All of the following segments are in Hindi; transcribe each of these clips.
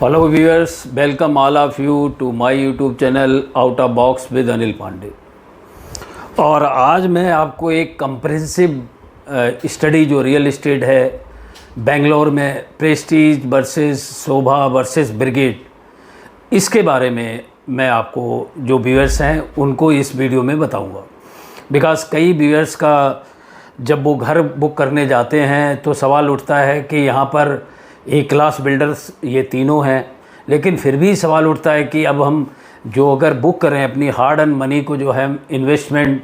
Hello viewers, welcome all of you to my YouTube channel out of box with Anil Pandey. और आज मैं आपको एक कंप्रिहेंसिव स्टडी जो रियल इस्टेट है बेंगलोर में प्रेस्टीज वर्सेस शोभा वर्सेस ब्रिगेड, इसके बारे में मैं आपको जो व्यूअर्स हैं उनको इस वीडियो में बताऊंगा। बिकॉज़ कई व्यूअर्स का जब वो घर बुक करने जाते हैं तो सवाल उठता है कि यहाँ पर ए क्लास बिल्डर्स ये तीनों हैं, लेकिन फिर भी सवाल उठता है कि अब हम जो अगर बुक करें अपनी हार्ड एंड मनी को जो है इन्वेस्टमेंट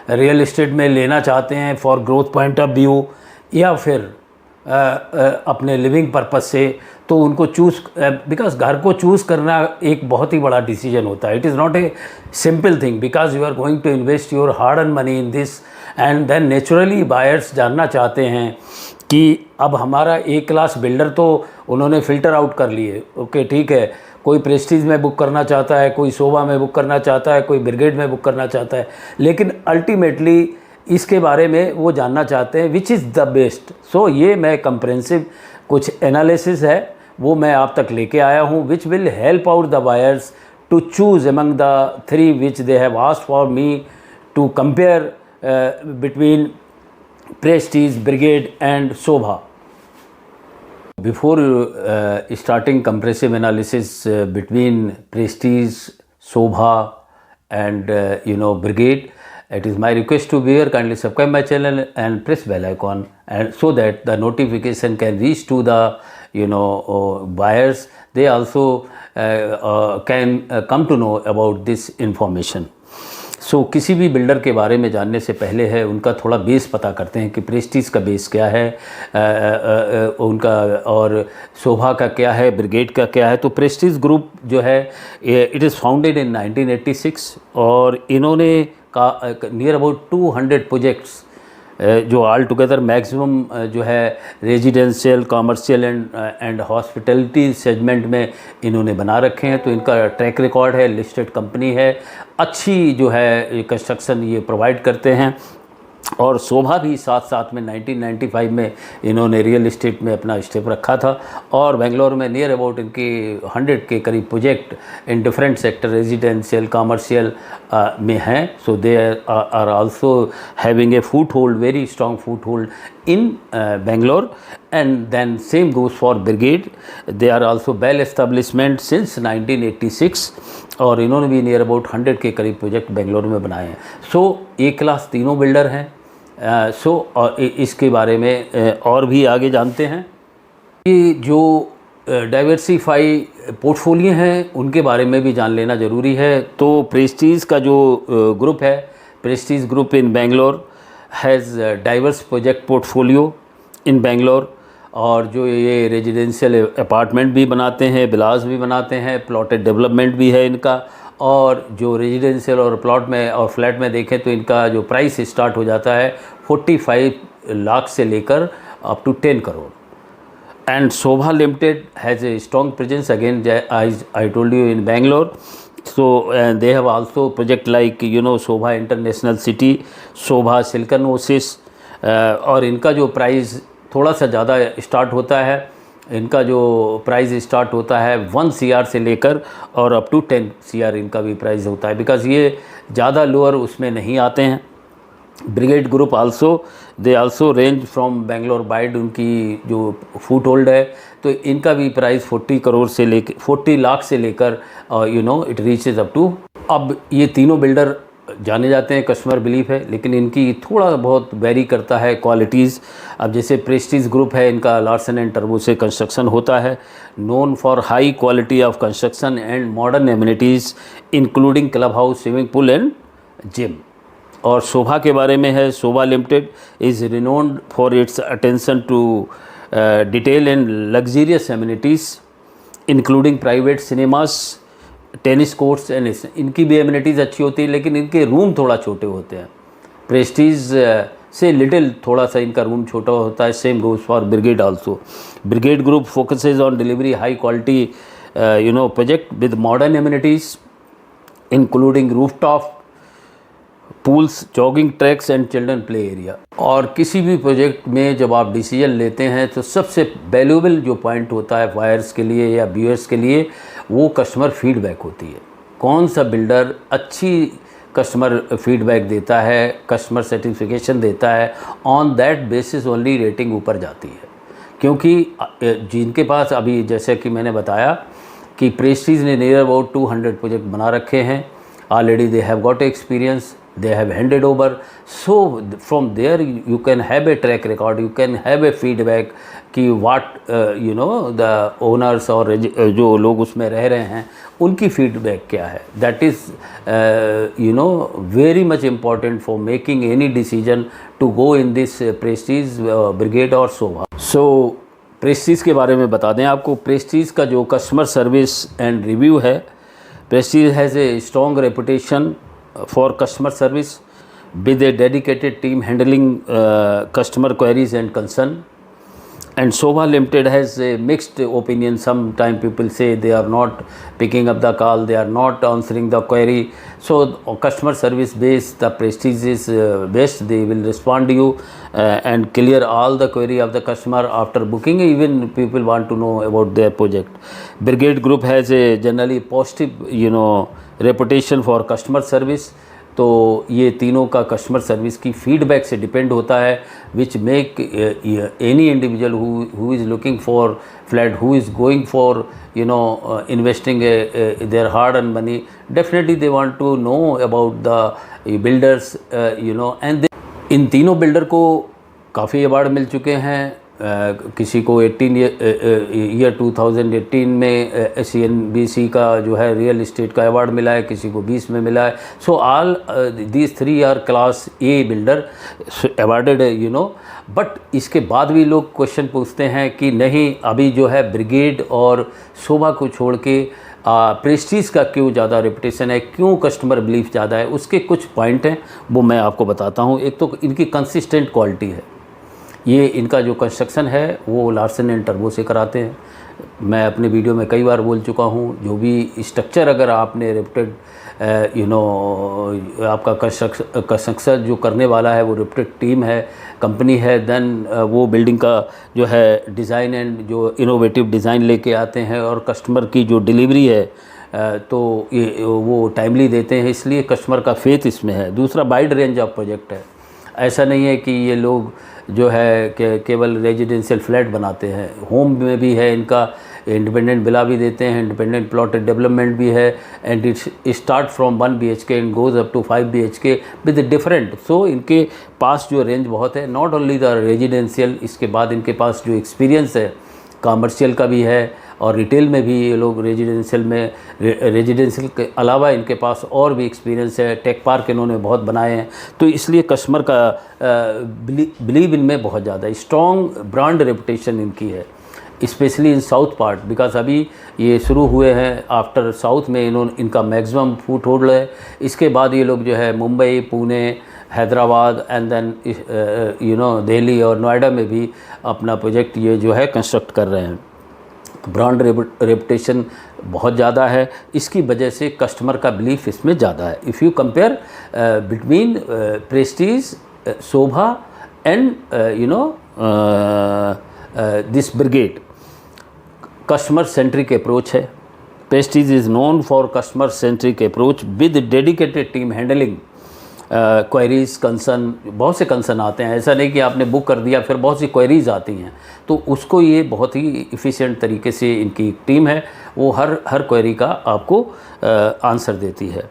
रियल इस्टेट में लेना चाहते हैं for growth point of view या फिर अपने लिविंग पर्पस से, तो उनको चूज़ बिकॉज घर को चूज़ करना एक बहुत ही बड़ा डिसीजन होता है। It is not a simple thing because you are going to invest your hard and money in this and then naturally buyers जानना चाहते हैं कि अब हमारा ए क्लास बिल्डर तो उन्होंने फ़िल्टर आउट कर लिए, ओके ठीक है, कोई प्रेस्टीज में बुक करना चाहता है, कोई शोभा में बुक करना चाहता है, कोई ब्रिगेड में बुक करना चाहता है, लेकिन अल्टीमेटली इसके बारे में वो जानना चाहते हैं विच इज़ द बेस्ट। सो ये मैं कंप्रेहेंसिव कुछ एनालिसिस है वो मैं आप तक लेके आया हूँ which will help out the buyers to choose among the three which they have asked for me to compare between Prestige, Brigade and Sobha. Before starting comprehensive analysis between Prestige, Sobha and Brigade, it is my request to viewer kindly subscribe my channel and press bell icon, and so that the notification can reach to the buyers. They also can come to know about this information. सो किसी भी बिल्डर के बारे में जानने से पहले है उनका थोड़ा बेस पता करते हैं कि प्रेस्टीज का बेस क्या है उनका, और शोभा का क्या है, ब्रिगेड का क्या है। तो प्रेस्टीज ग्रुप जो है इट इज़ फाउंडेड इन 1986 और इन्होंने का नियर अबाउट 200 प्रोजेक्ट्स जो ऑल टुगेदर मैक्सिमम जो है residential, commercial and hospitality segment में इन्होंने बना रखे हैं। तो इनका ट्रैक रिकॉर्ड है, लिस्टेड कंपनी है, अच्छी जो है कंस्ट्रक्शन ये प्रोवाइड करते हैं। और शोभा भी साथ साथ में 1995 में इन्होंने रियल इस्टेट में अपना स्टेप रखा था और बेंगलोर में नियर अबाउट इनके 100 के करीब project in different sector residential, commercial में हैं। So they are also having a foothold, very strong foothold in Bangalore. And then same goes for Brigade. They are also well establishment since 1986 और इन्होंने भी नियर अबाउट 100 के करीब प्रोजेक्ट बेंगलोर में बनाए हैं। सो ए क्लास तीनों बिल्डर हैं। सो और इसके बारे में और भी आगे जानते हैं कि जो डाइवर्सिफाई पोर्टफोलियो हैं उनके बारे में भी जान लेना ज़रूरी है। तो प्रेस्टीज का जो ग्रुप है, Prestige group in Bangalore has diverse project portfolio in Bangalore, और जो ये रेजिडेंशियल अपार्टमेंट भी बनाते हैं, विलास भी बनाते हैं, प्लॉटेड डेवलपमेंट भी है इनका। और जो रेजिडेंशियल और प्लॉट में और फ्लैट में देखें तो इनका जो प्राइस स्टार्ट हो जाता है 45 लाख से लेकर up to 10 crore. And Sobha limited has a strong presence again I told you in Bangalore. So they have also project like Sobha international city, Sobha silicon oasis, और इनका जो प्राइस थोड़ा सा ज़्यादा स्टार्ट होता है, इनका जो प्राइस स्टार्ट होता है 1 CR से लेकर और अप टू 10 CR इनका भी प्राइस होता है, बिकॉज़ ये ज़्यादा लोअर उसमें नहीं आते हैं। Brigade group they also range from Bangalore wide, उनकी जो फुट होल्ड है, तो इनका भी प्राइस 40 करोड़ से लेकर 40 लाख से लेकर इट रीचेज अप टू। अब ये तीनों बिल्डर जाने जाते हैं, कस्टमर बिलीफ है, लेकिन इनकी थोड़ा बहुत वेरी करता है क्वालिटीज़। अब जैसे प्रेस्टीज ग्रुप है, इनका लार्सन एंड टर्बो से कंस्ट्रक्शन होता है, known for high quality of construction and modern amenities including club house, swimming pool and gym. और शोभा के बारे में है, Sobha limited is renowned for its attention to detail and luxurious amenities including private cinemas, tennis courts and इनकी भी एमिनिटीज़ अच्छी होती है, लेकिन इनके रूम थोड़ा छोटे होते हैं। प्रेस्टीज से लिटिल थोड़ा सा इनका रूम छोटा होता है। Same goes for brigade also. Brigade group focuses on delivery high quality project with modern amenities including roof top, pools, jogging tracks and children play area. और किसी भी प्रोजेक्ट में जब आप डिसीजन लेते हैं तो सबसे वैल्यूएबल जो पॉइंट होता है बायर्स के लिए या व्यूअर्स के लिए, वो कस्टमर फीडबैक होती है। कौन सा बिल्डर अच्छी कस्टमर फीडबैक देता है, कस्टमर सर्टिफिकेशन देता है, on that basis only rating ऊपर जाती है। क्योंकि जिनके पास अभी जैसे कि मैंने बताया कि प्रेस्टीज ने नियर अबाउट 200 प्रोजेक्ट बना रखे हैं already, they have got experience, they have handed over, so from there you can have a track record, you can have a feedback कि what the owners और जो लोग उसमें रह रहे हैं उनकी फीडबैक क्या है। that is very much important for making any decision to go in this prestige brigade और शोभा। so प्रेस्टीज के बारे में बता दें आपको, प्रेस्टीज का जो कस्टमर सर्विस एंड रिव्यू है, Prestige has a strong reputation for customer service with a dedicated team handling customer queries and concern. And Shobha Limited has a mixed opinion. Sometimes people say they are not picking up the call, they are not answering the query. So customer service based, the Prestige is best. They will respond to you and clear all the query of the customer after booking. Even people want to know about their project. Brigade Group has a generally positive reputation for customer service. तो ये तीनों का कस्टमर सर्विस की फीडबैक से डिपेंड होता है, which make any individual who is looking for flat, who is going for investing their hard earn money, definitely they want to know about the builders and in तीनों बिल्डर को काफ़ी अवार्ड मिल चुके हैं। किसी को 2018 में CNBC का जो है रियल इस्टेट का अवार्ड मिला है, किसी को 20 में मिला है। So all these 3 are class A builder awarded but इसके बाद भी लोग क्वेश्चन पूछते हैं कि नहीं, अभी जो है ब्रिगेड और शोभा को छोड़ के प्रेस्टीज का क्यों ज़्यादा रेपुटेशन है, क्यों कस्टमर बिलीफ ज़्यादा है। उसके कुछ पॉइंट हैं, वो मैं आपको बताता हूँ। एक तो इनकी कंसिस्टेंट क्वालिटी है, ये इनका जो कंस्ट्रक्शन है वो लार्सन एंड टर्बो से कराते हैं। मैं अपने वीडियो में कई बार बोल चुका हूँ, जो भी स्ट्रक्चर अगर आपने रेपुटेड आपका कंस्ट्रक्शन जो करने वाला है वो रेपुटेड टीम है, कंपनी है, देन वो बिल्डिंग का जो है डिज़ाइन एंड जो इनोवेटिव डिज़ाइन लेके आते हैं और कस्टमर की जो डिलीवरी है तो ये वो टाइमली देते हैं, इसलिए कस्टमर का फेथ इसमें है। दूसरा वाइड रेंज ऑफ प्रोजेक्ट है, ऐसा नहीं है कि ये लोग जो है केवल रेजिडेंशियल फ्लैट बनाते हैं, होम में भी है इनका, इंडिपेंडेंट विला भी देते हैं, इंडिपेंडेंट प्लॉटेड डेवलपमेंट भी है, and it start from 1 BHK and goes up to 5 BHK with different. So इनके पास जो रेंज बहुत है, नॉट ओनली द रेजिडेंशियल, इसके बाद इनके पास जो एक्सपीरियंस है कमर्शियल का भी है और रिटेल में भी ये लोग रेजिडेंशियल के अलावा इनके पास और भी एक्सपीरियंस है। टेक पार्क इन्होंने बहुत बनाए हैं, तो इसलिए कस्टमर का बिलीव इनमें बहुत ज़्यादा स्ट्रॉन्ग ब्रांड रेपुटेशन इनकी है, specially in south part, because अभी ये शुरू हुए हैं आफ्टर साउथ में इनका मैक्सिमम फुट होल्ड है। इसके बाद ये लोग जो है मुंबई, पुणे, हैदराबाद एंड देन दिल्ली और नोएडा में भी अपना प्रोजेक्ट ये जो है कंस्ट्रक्ट कर रहे हैं। ब्रांड रेपुटेशन बहुत ज़्यादा है, इसकी वजह से कस्टमर का बिलीफ इसमें ज़्यादा है। If you compare between Prestige, Sobha and this Brigade, customer centric approach है। Prestige is known for customer centric approach with dedicated team handling queries, concern. बहुत से कंसर्न आते हैं, ऐसा नहीं कि आपने बुक कर दिया फिर बहुत सी क्वेरीज आती हैं, तो उसको ये बहुत ही इफ़िशिएंट तरीके से इनकी टीम है, वो हर क्वेरी का आपको आंसर देती है।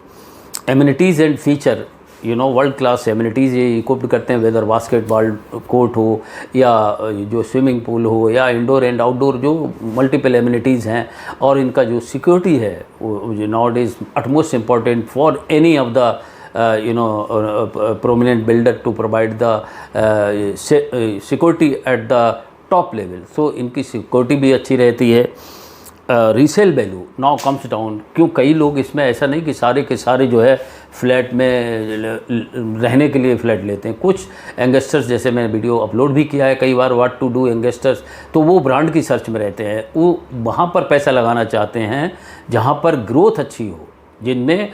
Amenities and feature, world class amenities ये इक्विप्ड करते हैं, वेदर बास्केटबॉल कोर्ट हो या जो स्विमिंग पूल हो या इंडोर एंड आउटडोर जो मल्टीपल एमिनिटीज़ हैं। और इनका जो सिक्योरिटी है वो now is utmost important for any of the prominent builder to provide the security at the top level. So इनकी सिक्योरिटी भी अच्छी रहती है। Resale value now comes down, क्यों कई लोग इसमें ऐसा नहीं कि सारे के सारे जो है फ्लैट में रहने के लिए फ़्लैट लेते हैं। कुछ इन्वेस्टर्स, जैसे मैंने वीडियो अपलोड भी किया है कई बार, व्हाट टू डू इन्वेस्टर्स, तो वो ब्रांड की सर्च में रहते हैं, वो वहाँ पर पैसा लगाना चाहते हैं जहाँ पर ग्रोथ अच्छी हो, जिनमें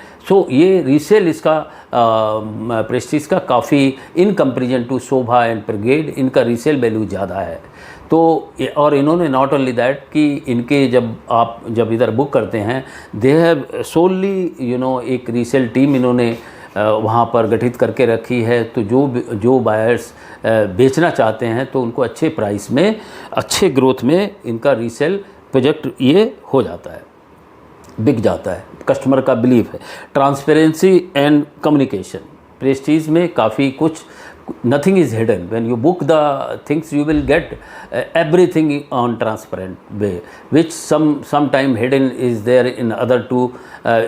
ये रीसेल इसका प्रेस्टीज का काफ़ी in comparison to Sobha and Brigade इनका रीसेल वैल्यू ज़्यादा है। तो और इन्होंने नॉट ओनली दैट कि इनके जब इधर बुक करते हैं दे हैव सोनली एक रीसेल टीम इन्होंने वहाँ पर गठित करके रखी है। तो जो बायर्स बेचना चाहते हैं तो उनको अच्छे प्राइस में अच्छे ग्रोथ में इनका रीसेल प्रोजेक्ट ये हो जाता है, बिक जाता है। कस्टमर का बिलीफ है। ट्रांसपेरेंसी एंड कम्युनिकेशन प्रेस्टीज में काफ़ी कुछ nothing is hidden. When you book the things you will get everything on transparent way, which sometime hidden is there in other two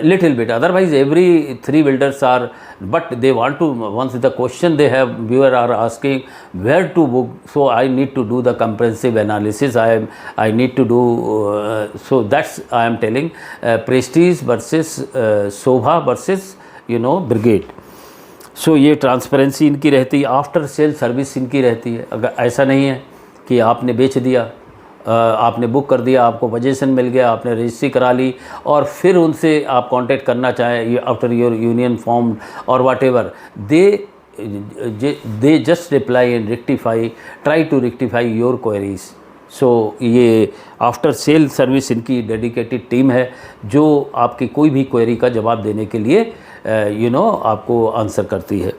little bit. Otherwise every three builders are, but they want to, once the question they have, viewer are asking where to book, so I need to do the comprehensive analysis. I need to do so that's I am telling Prestige versus Shobha versus Brigade. सो ये ट्रांसपेरेंसी इनकी रहती है, आफ्टर सेल सर्विस इनकी रहती है। अगर ऐसा नहीं है कि आपने बेच दिया, आपने बुक कर दिया, आपको पोजीशन मिल गया, आपने रजिस्ट्री करा ली और फिर उनसे आप कांटेक्ट करना चाहें आफ्टर योर यूनियन फॉर्म और whatever, they just reply and rectify, try to rectify your queries. So ये आफ्टर सेल सर्विस इनकी डेडिकेटेड टीम है जो आपकी कोई भी क्वेरी का जवाब देने के लिए आपको आंसर करती है।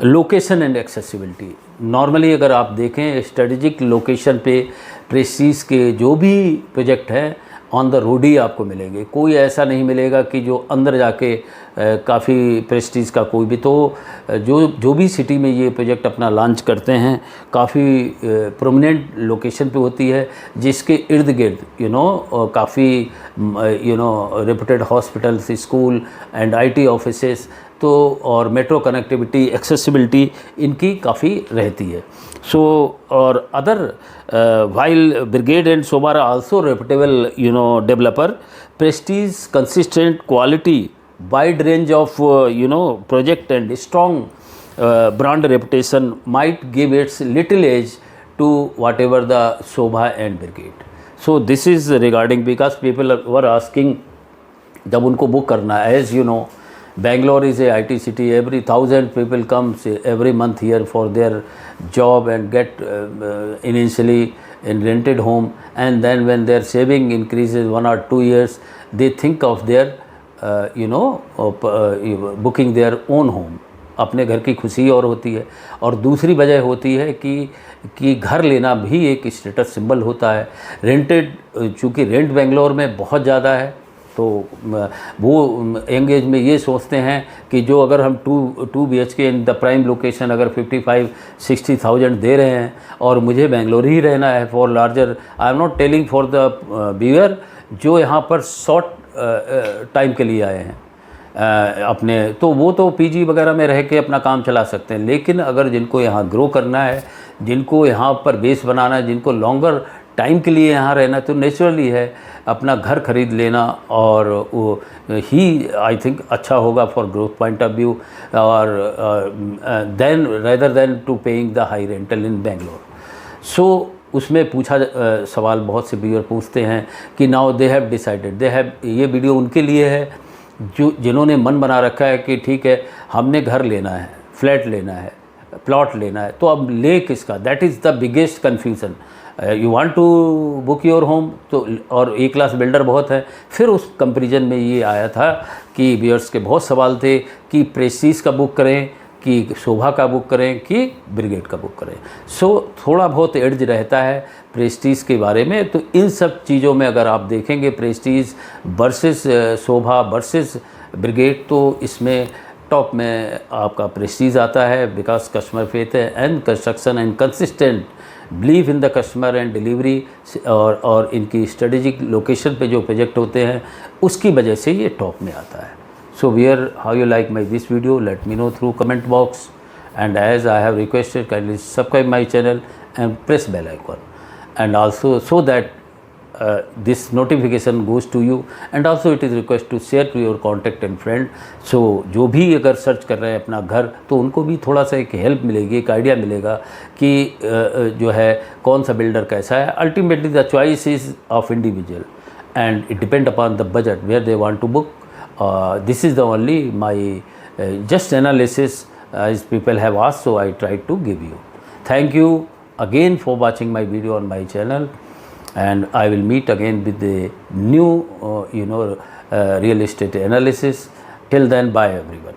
लोकेशन एंड एक्सेसिबिलिटी, नॉर्मली अगर आप देखें स्ट्रेटेजिक लोकेशन पे प्रेस्टीज के जो भी प्रोजेक्ट हैं ऑन द रोड ही आपको मिलेंगे। कोई ऐसा नहीं मिलेगा कि जो अंदर जाके काफ़ी प्रेस्टीज का कोई भी, तो जो भी सिटी में ये प्रोजेक्ट अपना लॉन्च करते हैं काफ़ी प्रोमिनेंट लोकेशन पे होती है, जिसके इर्द गिर्द काफ़ी reputed hospitals, school and IT offices, तो और मेट्रो कनेक्टिविटी, एक्सेसिबिलिटी इनकी काफ़ी रहती है। सो और other while Brigade and Shobha are also reputable developer, Prestige consistent quality, wide range of project and strong brand reputation might give its little edge to whatever the Shobha and Brigade. So this is regarding, because people were asking जब उनको बुक करना है, as you know Bangalore is a IT city, every 1,000 people comes every month here for their job and get initially in rented home, and then when their saving increases 1 or 2 years they think of their booking their own home। अपने घर की खुशी और होती है, और दूसरी वजह होती है कि घर लेना भी एक स्टेटस सिंबल होता है। रेंटेड, चूँकि रेंट बेंगलोर में बहुत ज़्यादा है, तो वो यंग एज में ये सोचते हैं कि जो अगर हम 2 BHK in the prime location अगर 55-60,000 दे रहे हैं और मुझे बेंगलोर ही रहना है for larger, I am not telling for the viewer जो यहाँ पर शॉर्ट टाइम के लिए आए हैं अपने, तो वो तो PG वगैरह में रह के अपना काम चला सकते हैं। लेकिन अगर जिनको यहाँ ग्रो करना है, जिनको यहाँ पर बेस बनाना है, जिनको लॉन्गर टाइम के लिए यहाँ रहना, तो नेचुरली है अपना घर खरीद लेना, और वो ही आई थिंक अच्छा होगा for growth point of view, और then rather than to paying the high rental in Bangalore. So उसमें पूछा सवाल बहुत से व्यूअर पूछते हैं कि now they have decided, they have, ये वीडियो उनके लिए है जिन्होंने मन बना रखा है कि ठीक है हमने घर लेना है, फ्लैट लेना है, प्लॉट लेना है, तो अब ले किसका, that is the biggest confusion. You want to book your home, तो और A क्लास बिल्डर बहुत है। फिर उस कंपेरिजन में ये आया था कि व्यूअर्स के बहुत सवाल थे कि प्रेस्टीज का बुक करें, कि शोभा का बुक करें, कि ब्रिगेड का बुक करें। सो थोड़ा बहुत एड्ज रहता है प्रेस्टीज के बारे में। तो इन सब चीज़ों में अगर आप देखेंगे Prestige versus Sobha versus brigade, तो इसमें टॉप में आपका प्रेस्टीज आता है, बिकॉज कस्टमर फेथ है and construction and consistent believe in the customer and delivery, और इनकी स्ट्रेटेजिक लोकेशन पे जो प्रोजेक्ट होते हैं उसकी वजह से ये टॉप में आता है। So viewer, how you like my this video, let me know through comment box, and as I have requested kindly subscribe my channel and press bell icon, and also so that this notification goes to you, and also it is request to share to your contact and friend। so जो भी अगर सर्च कर रहे हैं अपना घर, तो उनको भी थोड़ा सा एक हेल्प मिलेगी, एक आइडिया मिलेगा कि जो है कौन सा बिल्डर कैसा है। Ultimately the choice is of individual and it depend upon the budget where they want to book, This is the only my just analysis as people have asked, so I tried to give you. Thank you again for watching my video on my channel, and I will meet again with the new real estate analysis. Till then, bye everyone.